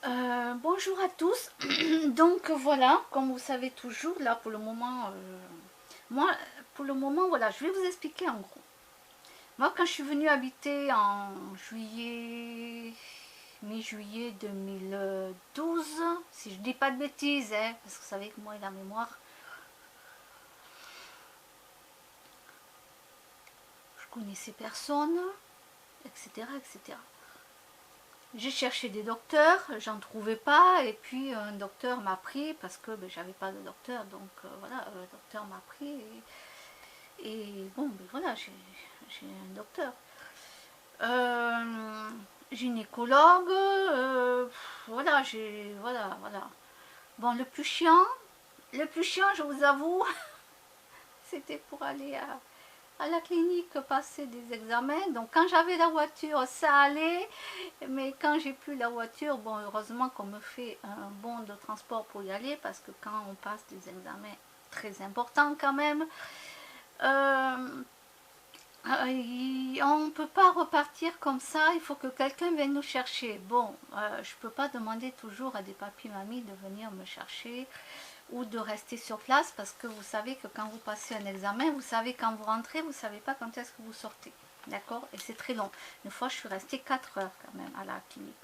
Bonjour à tous. Donc voilà, comme vous savez toujours, là pour le moment, moi pour le moment, voilà, je vais vous expliquer en gros. Moi quand je suis venue habiter en juillet, mi-juillet 2012, si je dis pas de bêtises, hein, parce que vous savez que moi et la mémoire, je connaissais personne, etc. etc. J'ai cherché des docteurs, j'en trouvais pas, et puis un docteur m'a pris parce que ben, j'avais pas de docteur, donc voilà, le docteur m'a pris, et bon, ben voilà, j'ai un docteur. Euh, Gynécologue, voilà, voilà. Bon, le plus chiant, je vous avoue, c'était pour aller à la clinique passer des examens. Donc quand j'avais la voiture, ça allait. Mais quand j'ai plus la voiture, bon, heureusement qu'on me fait un bon de transport pour y aller, parce que quand on passe des examens très importants quand même, on ne peut pas repartir comme ça, il faut que quelqu'un vienne nous chercher. Bon, je ne peux pas demander toujours à des papis-mamies de venir me chercher ou de rester sur place, parce que vous savez que quand vous passez un examen, vous savez quand vous rentrez, vous ne savez pas quand est-ce que vous sortez. D'accord? Et c'est très long. Une fois, je suis restée 4 heures quand même à la clinique.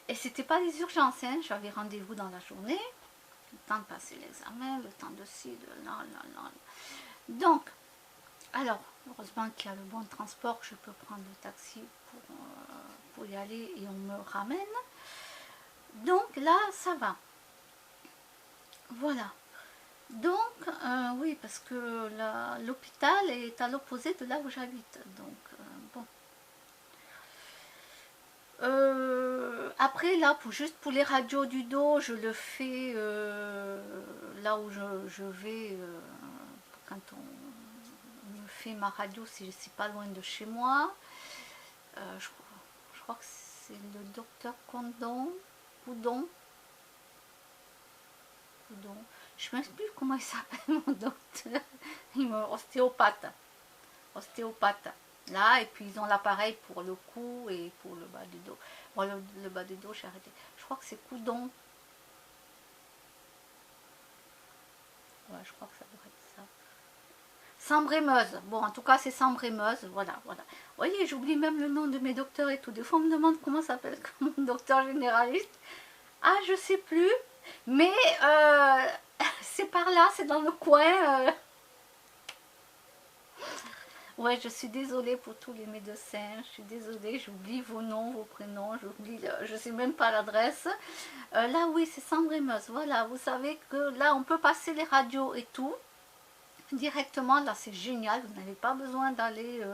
Et c'était pas des urgences, hein. J'avais rendez-vous dans la journée, le temps de passer l'examen, le temps de ci, de là, là, là. Donc, alors, heureusement qu'il y a le bon transport, je peux prendre le taxi pour y aller et on me ramène. Donc là, ça va. Voilà. Donc, oui, parce que l'hôpital est à l'opposé de là où j'habite. Donc, bon. Après, là, juste pour les radios du dos, je le fais là où je vais quand on me fait ma radio, si c'est pas loin de chez moi. Je crois que c'est le docteur Coudon. Je ne sais plus comment il s'appelle mon docteur. Ostéopathe. Ostéopathe. Là, et puis ils ont l'appareil pour le cou et pour le bas du dos. Bon, le bas du dos, j'ai arrêté. Je crois que c'est Coudon. Ouais, je crois que ça devrait être ça. Sambre-et-Meuse. Bon, en tout cas, c'est Sambre-et-Meuse. Voilà, voilà. Vous voyez, j'oublie même le nom de mes docteurs et tout. Des fois, on me demande comment s'appelle mon docteur généraliste. Ah, je sais plus. Mais c'est par là, c'est dans le coin. Ouais, je suis désolée pour tous les médecins. Je suis désolée, j'oublie vos noms, vos prénoms. Je sais même pas l'adresse. Là, oui, c'est Sambre-et-Meuse. Voilà, vous savez que là, on peut passer les radios et tout directement. Là, c'est génial. Vous n'avez pas besoin d'aller.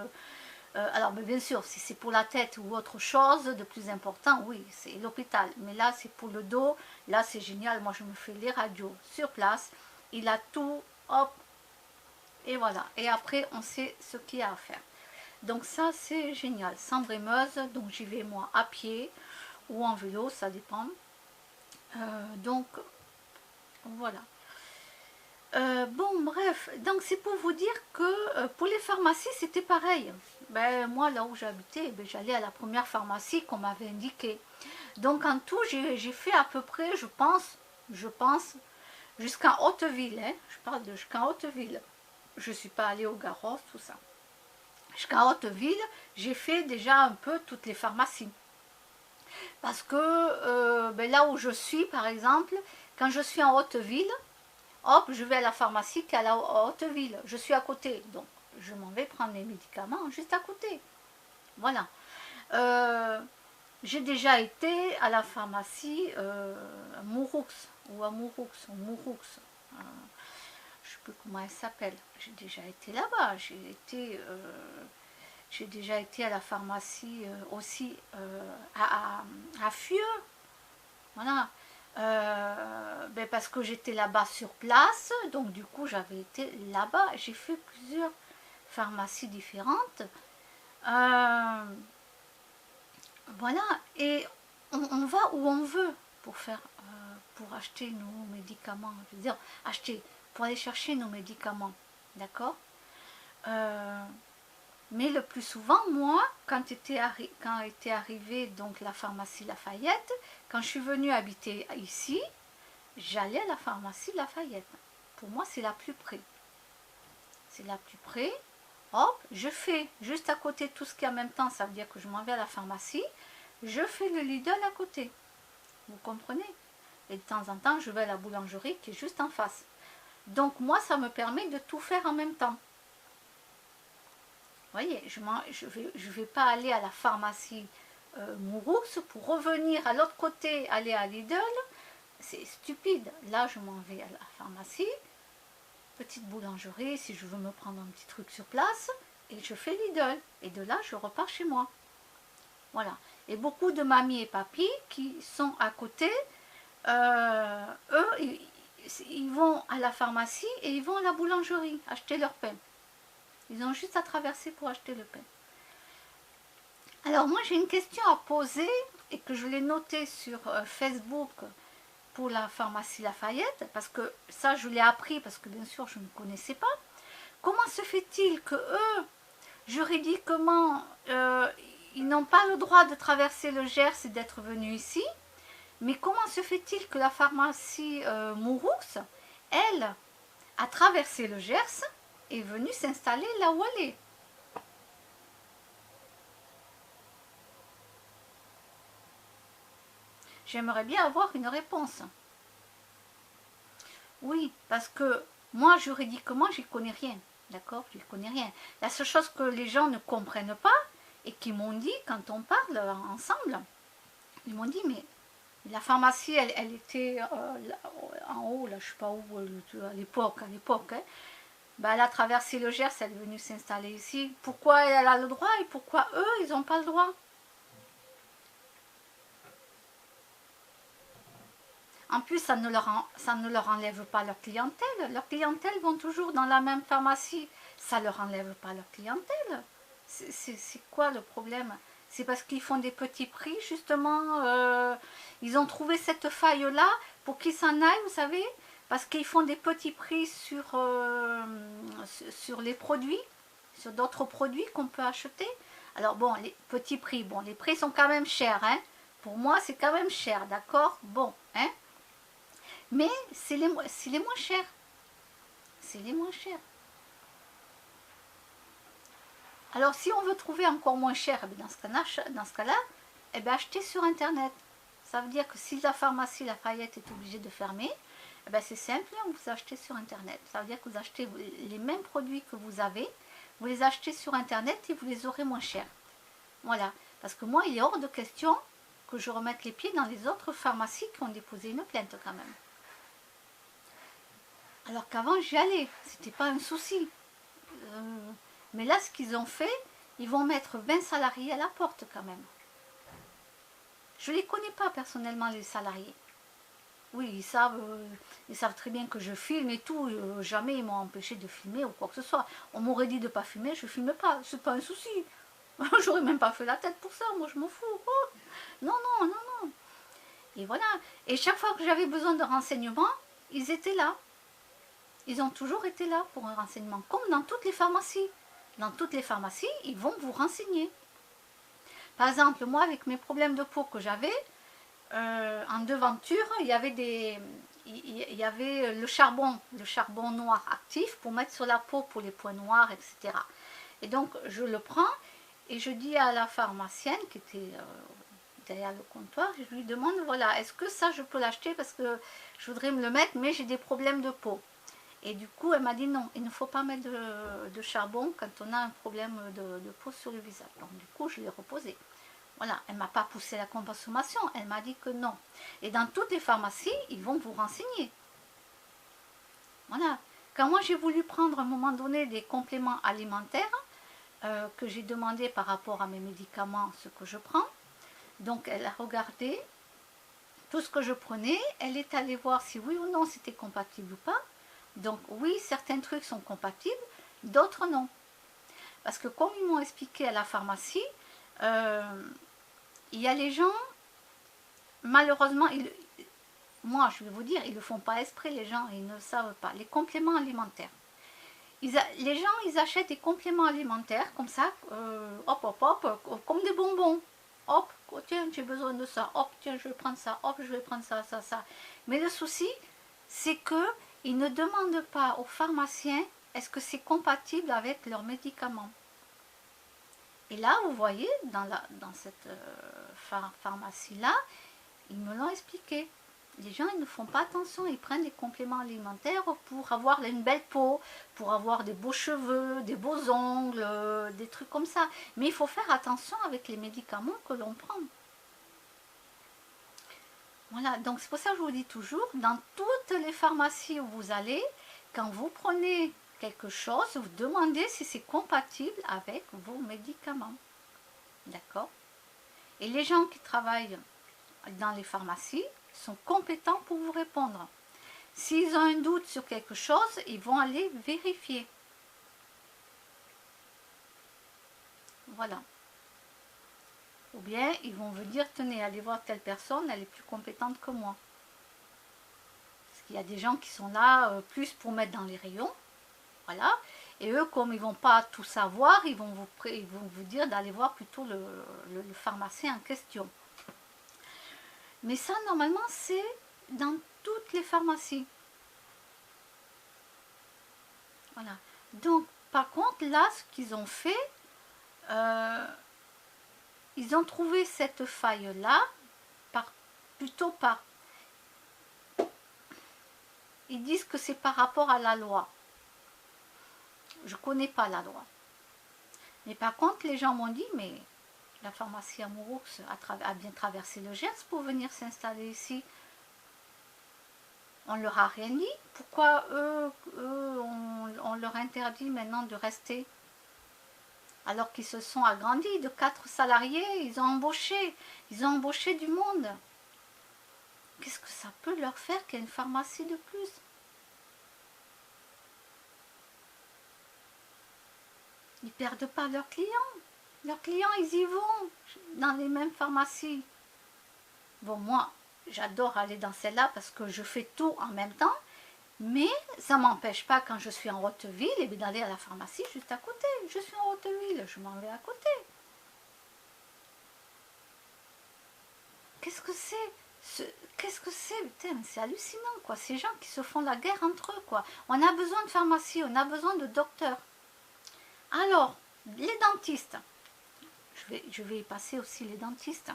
Alors, mais bien sûr, si c'est pour la tête ou autre chose de plus important, oui, c'est l'hôpital. Mais là, c'est pour le dos. Là, c'est génial. Moi, je me fais les radios sur place. Il a tout. Hop. Et voilà. Et après, on sait ce qu'il y a à faire. Donc ça, c'est génial. Sambre-et-Meuse. Donc, j'y vais, moi, à pied ou en vélo, ça dépend. Donc, voilà. Bon, bref, donc c'est pour vous dire que pour les pharmacies, c'était pareil. Ben, moi, là où j'habitais, ben, j'allais à la première pharmacie qu'on m'avait indiquée. Donc, en tout, j'ai fait à peu près, je pense, jusqu'à Hauteville. Hein, je parle de jusqu'à Hauteville. Je ne suis pas allée au Garros, tout ça. Jusqu'à Hauteville, j'ai fait déjà un peu toutes les pharmacies. Parce que ben, là où je suis, par exemple, quand je suis en Hauteville, hop, je vais à la pharmacie qui est à la Hauteville. Je suis à côté, donc je m'en vais prendre les médicaments juste à côté. Voilà. Euh, j'ai déjà été à la pharmacie Mouroux, ou à Mouroux, ou Mouroux. Je ne sais plus comment elle s'appelle. J'ai déjà été là-bas. J'ai déjà été à la pharmacie aussi à Fieux. Voilà. Ben parce que j'étais là-bas sur place, donc du coup j'avais été là-bas. J'ai fait plusieurs pharmacies différentes. Euh, voilà, et on va où on veut pour faire, pour acheter nos médicaments. Je veux dire, acheter, pour aller chercher nos médicaments. D'accord. Mais le plus souvent, moi, quand était arrivée donc la pharmacie Lafayette, quand je suis venue habiter ici, j'allais à la pharmacie Lafayette. Pour moi, c'est la plus près. C'est la plus près. Hop, je fais juste à côté tout ce qui est en même temps, ça veut dire que je m'en vais à la pharmacie. Je fais le Lidl à côté. Vous comprenez? Et de temps en temps, je vais à la boulangerie qui est juste en face. Donc moi, ça me permet de tout faire en même temps. Vous voyez, je vais pas aller à la pharmacie Mouroux pour revenir à l'autre côté, aller à Lidl. C'est stupide. Là, je m'en vais à la pharmacie, petite boulangerie, si je veux me prendre un petit truc sur place, et je fais Lidl. Et de là, je repars chez moi. Voilà. Et beaucoup de mamies et papis qui sont à côté, eux, ils vont à la pharmacie et ils vont à la boulangerie acheter leur pain. Ils ont juste à traverser pour acheter le pain. Alors moi j'ai une question à poser et que je l'ai notée sur Facebook pour la pharmacie Lafayette, parce que ça je l'ai appris parce que bien sûr je ne connaissais pas. Comment se fait-il que eux, juridiquement, ils n'ont pas le droit de traverser le Gers et d'être venus ici, mais comment se fait-il que la pharmacie Mouroux, elle, a traversé le Gers et est venue s'installer là où elle est? J'aimerais bien avoir une réponse. Oui, parce que moi, juridiquement, j'y connais rien. D'accord? J'y connais rien. La seule chose que les gens ne comprennent pas et qui m'ont dit, quand on parle ensemble, ils m'ont dit, mais la pharmacie, elle était en haut, là, je ne sais pas où, à l'époque, hein. Ben, elle a traversé le Gers, elle est venue s'installer ici. Pourquoi elle a le droit et pourquoi eux, ils n'ont pas le droit? En plus, ça ne leur enlève pas leur clientèle. Leur clientèle vont toujours dans la même pharmacie. Ça ne leur enlève pas leur clientèle. C'est quoi le problème? C'est parce qu'ils font des petits prix, justement. Ils ont trouvé cette faille-là pour qu'ils s'en aillent, vous savez, parce qu'ils font des petits prix sur les produits, sur d'autres produits qu'on peut acheter. Alors bon, les petits prix, bon, les prix sont quand même chers, hein. Pour moi, c'est quand même cher, d'accord? Bon, hein. Mais c'est les moins chers. C'est les moins chers. Alors si on veut trouver encore moins cher, dans ce cas-là, eh bien, achetez sur Internet. Ça veut dire que si la pharmacie Lafayette est obligée de fermer, eh bien, c'est simple, vous achetez sur Internet. Ça veut dire que vous achetez les mêmes produits que vous avez, vous les achetez sur Internet et vous les aurez moins chers. Voilà. Parce que moi, il est hors de question que je remette les pieds dans les autres pharmacies qui ont déposé une plainte quand même. Alors qu'avant j'y allais, c'était pas un souci. Mais là, ce qu'ils ont fait, ils vont mettre 20 salariés à la porte quand même. Je ne les connais pas personnellement, les salariés. Oui, ils savent très bien que je filme et tout. Jamais ils m'ont empêché de filmer ou quoi que ce soit. On m'aurait dit de ne pas filmer, je ne filme pas. C'est pas un souci. J'aurais même pas fait la tête pour ça. Moi, je m'en fous. Oh. Non, non, non, non. Et voilà. Et chaque fois que j'avais besoin de renseignements, ils étaient là. Ils ont toujours été là pour un renseignement, comme dans toutes les pharmacies. Dans toutes les pharmacies, ils vont vous renseigner. Par exemple, moi, avec mes problèmes de peau que j'avais, en devanture, il y avait le charbon noir actif pour mettre sur la peau pour les points noirs, etc. Et donc, je le prends et je dis à la pharmacienne qui était derrière le comptoir, je lui demande, voilà, est-ce que ça, je peux l'acheter parce que je voudrais me le mettre, mais j'ai des problèmes de peau. Et du coup, elle m'a dit non, il ne faut pas mettre de charbon quand on a un problème de peau sur le visage. Donc du coup, je l'ai reposé. Voilà, elle ne m'a pas poussé la consommation, elle m'a dit que non. Et dans toutes les pharmacies, ils vont vous renseigner. Voilà. Quand moi j'ai voulu prendre à un moment donné des compléments alimentaires, que j'ai demandé par rapport à mes médicaments, ce que je prends, donc elle a regardé tout ce que je prenais, elle est allée voir si oui ou non c'était compatible ou pas. Donc oui, certains trucs sont compatibles, d'autres non. Parce que comme ils m'ont expliqué à la pharmacie, il y a les gens, malheureusement, moi je vais vous dire, ils ne le font pas exprès les gens, ils ne le savent pas. Les compléments alimentaires. les gens, ils achètent des compléments alimentaires comme ça, hop, hop, hop, comme des bonbons. Hop, oh, tiens, j'ai besoin de ça. Hop, tiens, je vais prendre ça. Hop, je vais prendre ça, ça, ça. Mais le souci, c'est que ils ne demandent pas aux pharmaciens est-ce que c'est compatible avec leurs médicaments. Et là, vous voyez, dans cette pharmacie-là, ils me l'ont expliqué. Les gens, ils ne font pas attention, ils prennent des compléments alimentaires pour avoir une belle peau, pour avoir des beaux cheveux, des beaux ongles, des trucs comme ça. Mais il faut faire attention avec les médicaments que l'on prend. Voilà, donc c'est pour ça que je vous dis toujours, dans toutes les pharmacies où vous allez, quand vous prenez quelque chose, vous demandez si c'est compatible avec vos médicaments. D'accord? Et les gens qui travaillent dans les pharmacies sont compétents pour vous répondre. S'ils ont un doute sur quelque chose, ils vont aller vérifier. Voilà. Ou bien ils vont vous dire, tenez, allez voir telle personne, elle est plus compétente que moi. Parce qu'il y a des gens qui sont là plus pour mettre dans les rayons. Voilà. Et eux, comme ils ne vont pas tout savoir, ils vont vous dire d'aller voir plutôt le pharmacien en question. Mais ça, normalement, c'est dans toutes les pharmacies. Voilà. Donc, par contre, là, ce qu'ils ont fait, ils ont trouvé cette faille-là, plutôt par... Ils disent que c'est par rapport à la loi. Je ne connais pas la loi. Mais par contre, les gens m'ont dit, mais la pharmacie Amouroux a bien traversé le Gers pour venir s'installer ici. On leur a rien dit. Pourquoi eux on leur interdit maintenant de rester? Alors qu'ils se sont agrandis de 4 salariés, ils ont embauché du monde. Qu'est-ce que ça peut leur faire qu'il y ait une pharmacie de plus? Ils ne perdent pas leurs clients. Leurs clients, ils y vont dans les mêmes pharmacies. Bon, moi, j'adore aller dans celle-là parce que je fais tout en même temps. Mais ça ne m'empêche pas, quand je suis en Haute-Ville, d'aller à la pharmacie juste à côté. Je suis en Haute-Ville, je m'en vais à côté. Qu'est-ce que c'est? Qu'est-ce que c'est? Putain, c'est hallucinant, quoi. Ces gens qui se font la guerre entre eux, quoi. On a besoin de pharmacie, on a besoin de docteurs. Alors, les dentistes. Je vais y passer aussi les dentistes.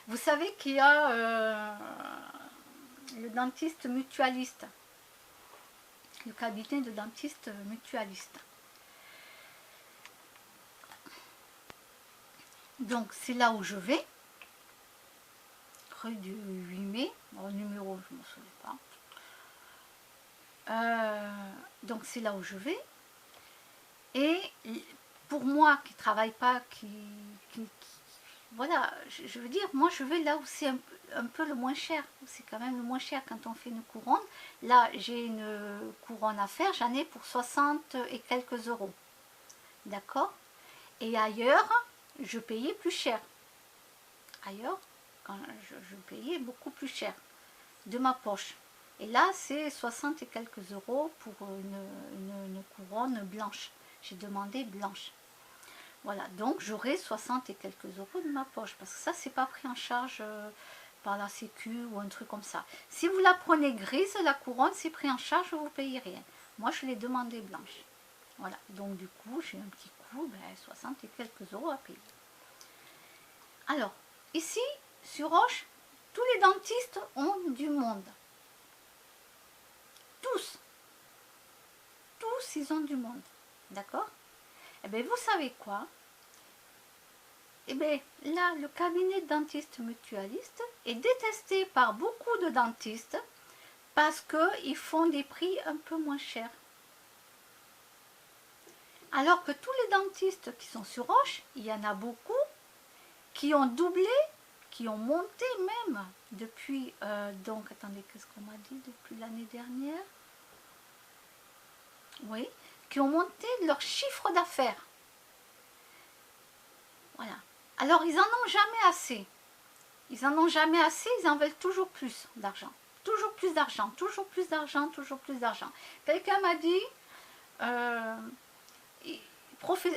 Vous savez qu'il y a le dentiste mutualiste. Le cabinet de dentiste mutualiste. Donc, c'est là où je vais. Rue du 8 mai. Bon, numéro, je ne me souviens pas. Donc, c'est là où je vais. Et pour moi qui ne travaille pas, voilà, je veux dire, moi je vais là où c'est un peu le moins cher. C'est quand même le moins cher quand on fait une couronne. Là, j'ai une couronne à faire, j'en ai pour 60 et quelques euros. D'accord? Et ailleurs, je payais plus cher. Ailleurs, quand je payais beaucoup plus cher de ma poche. Et là, c'est 60 et quelques euros pour une couronne blanche. J'ai demandé blanche. Voilà, donc j'aurai 60 et quelques euros de ma poche. Parce que ça, c'est pas pris en charge par la sécu ou un truc comme ça. Si vous la prenez grise, la couronne, c'est pris en charge, vous ne payez rien. Moi, je l'ai demandé blanche. Voilà, donc du coup, j'ai un petit coup, 60 et quelques euros à payer. Alors, ici, sur Auch, tous les dentistes ont du monde. Tous. Tous, ils ont du monde. D'accord? Eh bien, vous savez quoi? Eh bien, là, le cabinet de dentiste mutualiste est détesté par beaucoup de dentistes parce qu'ils font des prix un peu moins chers. Alors que tous les dentistes qui sont sur Auch, il y en a beaucoup qui ont doublé, qui ont monté même depuis, donc, attendez, qu'est-ce qu'on m'a dit depuis l'année dernière? Oui, qui ont monté leur chiffre d'affaires. Voilà. Alors, ils n'en ont jamais assez. Ils n'en ont jamais assez, ils en veulent toujours plus d'argent. Toujours plus d'argent, toujours plus d'argent, toujours plus d'argent. Quelqu'un m'a dit, euh,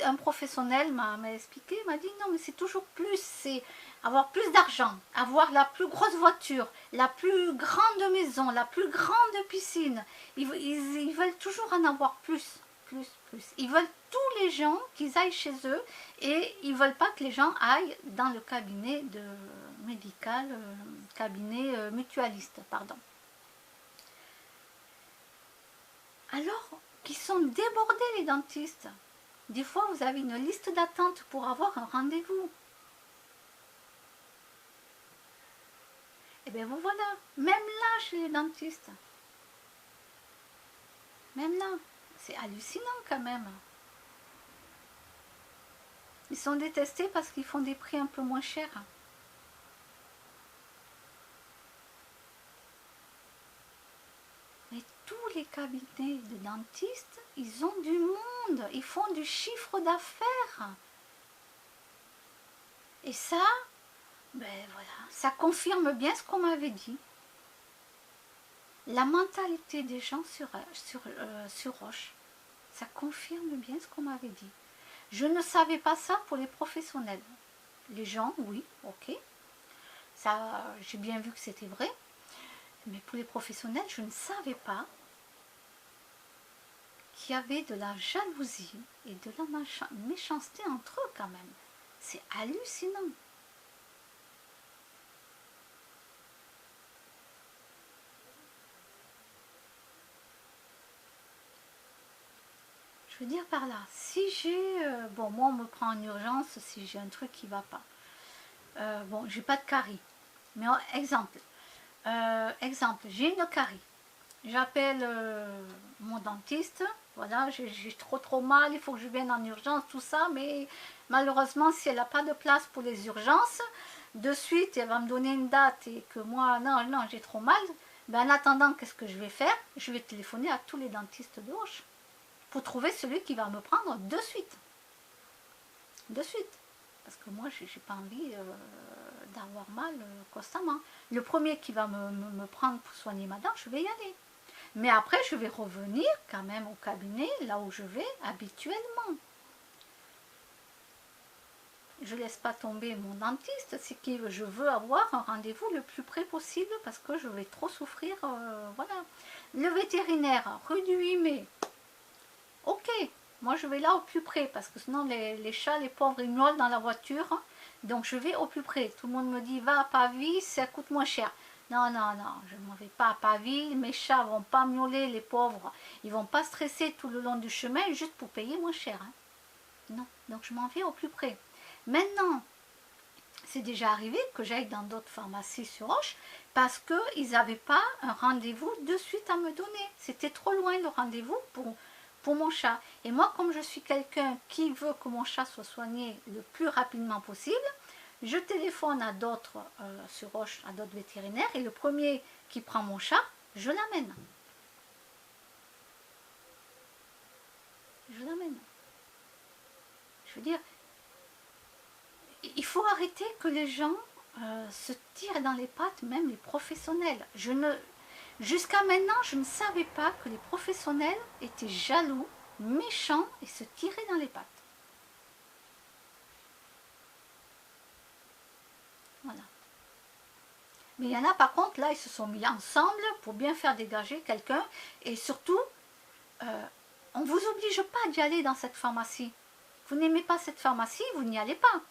un professionnel m'a expliqué, m'a dit non mais c'est toujours plus, c'est avoir plus d'argent, avoir la plus grosse voiture, la plus grande maison, la plus grande piscine. Ils veulent toujours en avoir plus, plus, plus. Ils veulent tous les gens qu'ils aillent chez eux et ils veulent pas que les gens aillent dans le cabinet de médical, cabinet mutualiste, pardon. Alors qu'ils sont débordés les dentistes. Des fois, vous avez une liste d'attente pour avoir un rendez-vous. Et bien vous voilà, même là chez les dentistes. Même là, c'est hallucinant quand même. Ils sont détestés parce qu'ils font des prix un peu moins chers. Mais tous les cabinets de dentistes, ils ont du monde, ils font du chiffre d'affaires. Et ça, ben voilà, ça confirme bien ce qu'on m'avait dit. La mentalité des gens sur Roche, ça confirme bien ce qu'on m'avait dit. Je ne savais pas ça pour les professionnels. Les gens, oui, ok. Ça, j'ai bien vu que c'était vrai. Mais pour les professionnels, je ne savais pas qu'il y avait de la jalousie et de la méchanceté entre eux quand même. C'est hallucinant. Je veux dire par là, si j'ai... bon, moi on me prend en urgence si j'ai un truc qui ne va pas. Bon, j'ai pas de carie. Mais exemple, j'ai une carie. J'appelle mon dentiste, voilà, j'ai trop mal, il faut que je vienne en urgence, tout ça, mais malheureusement, si elle n'a pas de place pour les urgences, de suite, elle va me donner une date et que moi, non, non, j'ai trop mal, ben, en attendant, qu'est-ce que je vais faire? Je vais téléphoner à tous les dentistes de Hoche pour trouver celui qui va me prendre de suite. De suite. Parce que moi, j'ai pas envie d'avoir mal constamment. Le premier qui va me prendre pour soigner ma dent, je vais y aller. Mais après, je vais revenir quand même au cabinet, là où je vais habituellement. Je ne laisse pas tomber mon dentiste, c'est que je veux avoir un rendez-vous le plus près possible parce que je vais trop souffrir. Voilà. Le vétérinaire, rue du 8 mai. Ok, moi je vais là au plus près parce que sinon les chats, les pauvres, ils miaulent dans la voiture. Donc je vais au plus près. Tout le monde me dit va à Pavie, ça coûte moins cher. Non, non, non, je ne m'en vais pas à Pavie. Mes chats ne vont pas miauler, les pauvres. Ils ne vont pas stresser tout le long du chemin juste pour payer moins cher. Hein. Non, donc je m'en vais au plus près. Maintenant, c'est déjà arrivé que j'aille dans d'autres pharmacies sur Roche parce qu'ils n'avaient pas un rendez-vous de suite à me donner. C'était trop loin le rendez-vous pour mon chat. Et moi, comme je suis quelqu'un qui veut que mon chat soit soigné le plus rapidement possible, je téléphone à d'autres sur Roche, à d'autres vétérinaires, et le premier qui prend mon chat, je l'amène. Je l'amène. Je veux dire, il faut arrêter que les gens se tirent dans les pattes, même les professionnels. Jusqu'à maintenant, je ne savais pas que les professionnels étaient jaloux, méchants et se tiraient dans les pattes. Voilà. Mais il y en a par contre, là, ils se sont mis ensemble pour bien faire dégager quelqu'un. Et surtout, on ne vous oblige pas d'y aller dans cette pharmacie. Vous n'aimez pas cette pharmacie, vous n'y allez pas.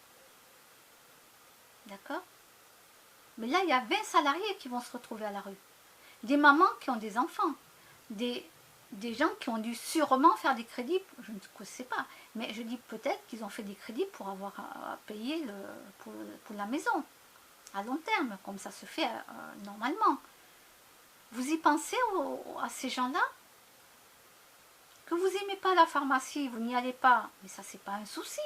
D'accord? Mais là, il y a 20 salariés qui vont se retrouver à la rue. Des mamans qui ont des enfants. Des gens qui ont dû sûrement faire des crédits, je ne sais pas, mais je dis peut-être qu'ils ont fait des crédits pour avoir à payer pour la maison, à long terme, comme ça se fait normalement. Vous y pensez à ces gens-là? Que vous n'aimez pas la pharmacie, vous n'y allez pas, mais ça c'est pas un souci.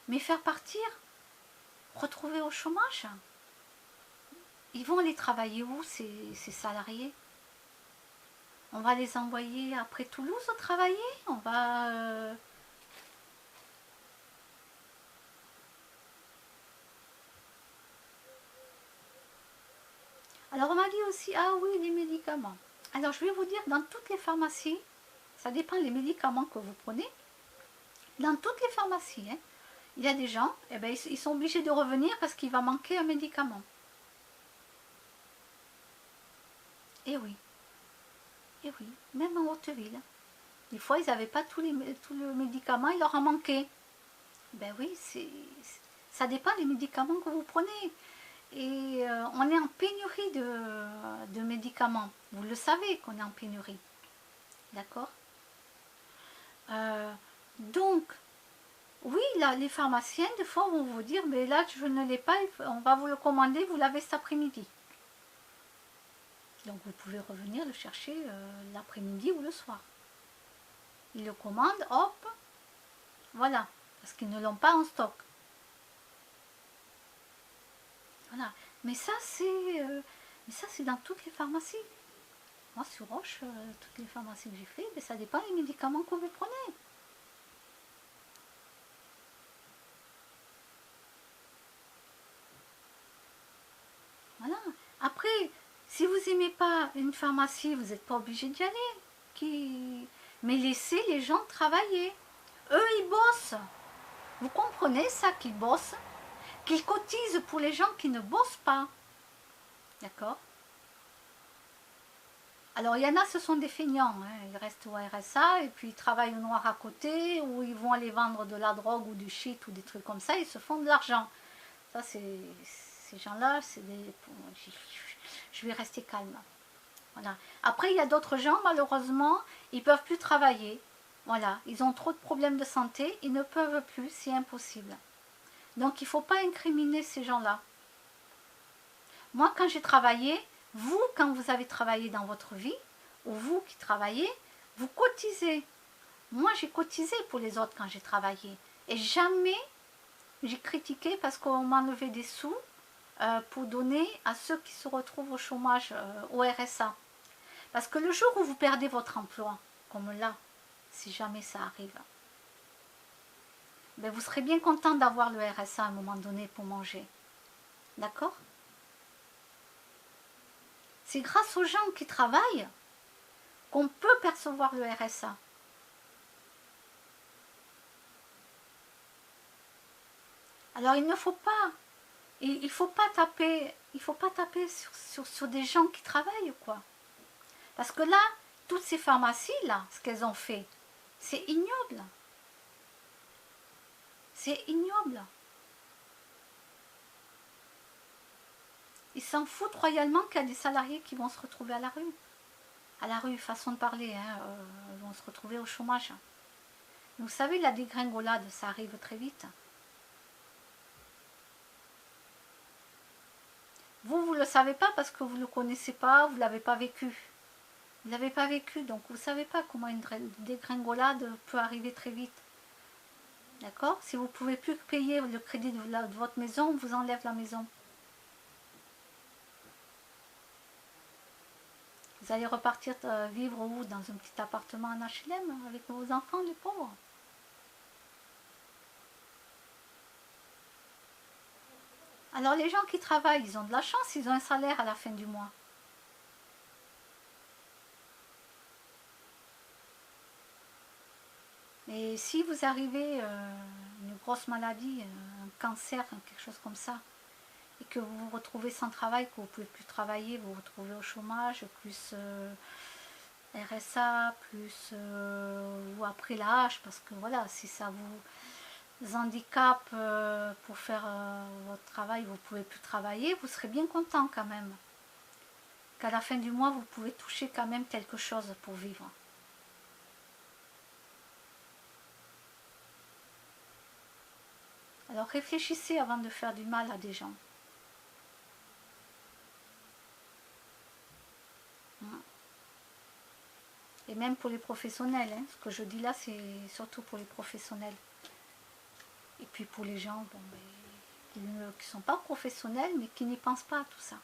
Mais faire partir, retrouver au chômage, ils vont aller travailler où ces salariés? On va les envoyer après Toulouse travailler? On va... Alors on m'a dit aussi, ah oui, les médicaments. Alors je vais vous dire, dans toutes les pharmacies, Ça dépend des médicaments que vous prenez. Dans toutes les pharmacies, hein, il y a des gens, eh ben, ils sont obligés de revenir parce qu'il va manquer un médicament. Et oui, même en haute ville. Des fois, ils n'avaient pas tout le médicament, il leur en manquait. Ben oui, ça dépend des médicaments que vous prenez. Et on est en pénurie de médicaments. Vous le savez qu'on est en pénurie. D'accord. Donc, oui, là, les pharmaciens, des fois, vont vous dire, mais là, je ne l'ai pas, on va vous le commander, vous l'avez cet après-midi. Donc, vous pouvez revenir le chercher l'après-midi ou le soir. Ils le commandent, hop, voilà, parce qu'ils ne l'ont pas en stock. Voilà. Mais ça, c'est dans toutes les pharmacies. Moi, sur Roche, toutes les pharmacies que j'ai fait, mais ça dépend des médicaments que vous prenez. Voilà. Après, si vous n'aimez pas une pharmacie, vous n'êtes pas obligé d'y aller. Mais laissez les gens travailler. Eux, ils bossent. Vous comprenez ça, qu'ils bossent? Qu'ils cotisent pour les gens qui ne bossent pas. D'accord? Alors, il y en a, ce sont des feignants. Hein. Ils restent au RSA et puis ils travaillent au noir à côté ou ils vont aller vendre de la drogue ou du shit ou des trucs comme ça. Ils se font de l'argent. Ça, ces gens-là, je vais rester calme. Voilà. Après, il y a d'autres gens, malheureusement, ils ne peuvent plus travailler. Voilà. Ils ont trop de problèmes de santé. Ils ne peuvent plus. C'est impossible. Donc, il ne faut pas incriminer ces gens-là. Moi, quand j'ai travaillé, vous, quand vous avez travaillé dans votre vie, ou vous qui travaillez, vous cotisez. Moi, j'ai cotisé pour les autres quand j'ai travaillé. Et jamais j'ai critiqué parce qu'on m'enlevait des sous pour donner à ceux qui se retrouvent au chômage, au RSA. Parce que le jour où vous perdez votre emploi, comme là, si jamais ça arrive, ben vous serez bien content d'avoir le RSA à un moment donné pour manger. D'accord? C'est grâce aux gens qui travaillent qu'on peut percevoir le RSA. Alors il ne faut pas, il faut pas taper sur des gens qui travaillent, quoi. Parce que là, toutes ces pharmacies-là, ce qu'elles ont fait, c'est ignoble. C'est ignoble. Ils s'en foutent royalement qu'il y a des salariés qui vont se retrouver à la rue. À la rue, façon de parler, hein, ils vont se retrouver au chômage. Vous savez, la dégringolade, ça arrive très vite. Vous ne le savez pas parce que vous ne le connaissez pas, vous ne l'avez pas vécu. Vous ne l'avez pas vécu, donc vous ne savez pas comment une dégringolade peut arriver très vite. D'accord? Si vous ne pouvez plus payer le crédit de votre maison, on vous enlève la maison. Vous allez repartir vivre où? Dans un petit appartement en HLM avec vos enfants, les pauvres. Alors les gens qui travaillent, ils ont de la chance, ils ont un salaire à la fin du mois. Et si vous arrivez une grosse maladie, un cancer, quelque chose comme ça, et que vous vous retrouvez sans travail, que vous ne pouvez plus travailler, vous vous retrouvez au chômage, plus RSA, plus ou après l'âge, parce que voilà, si ça vous handicape pour faire votre travail, vous ne pouvez plus travailler, vous serez bien content quand même. Qu'à la fin du mois, vous pouvez toucher quand même quelque chose pour vivre. Alors réfléchissez avant de faire du mal à des gens. Et même pour les professionnels, hein. Ce que je dis là, c'est surtout pour les professionnels. Et puis pour les gens bon, qui ne sont pas professionnels, mais qui n'y pensent pas à tout ça.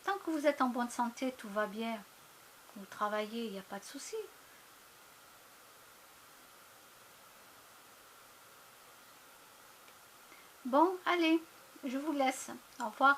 Tant que vous êtes en bonne santé, tout va bien, que vous travaillez, il n'y a pas de souci. Bon, allez, je vous laisse. Au revoir.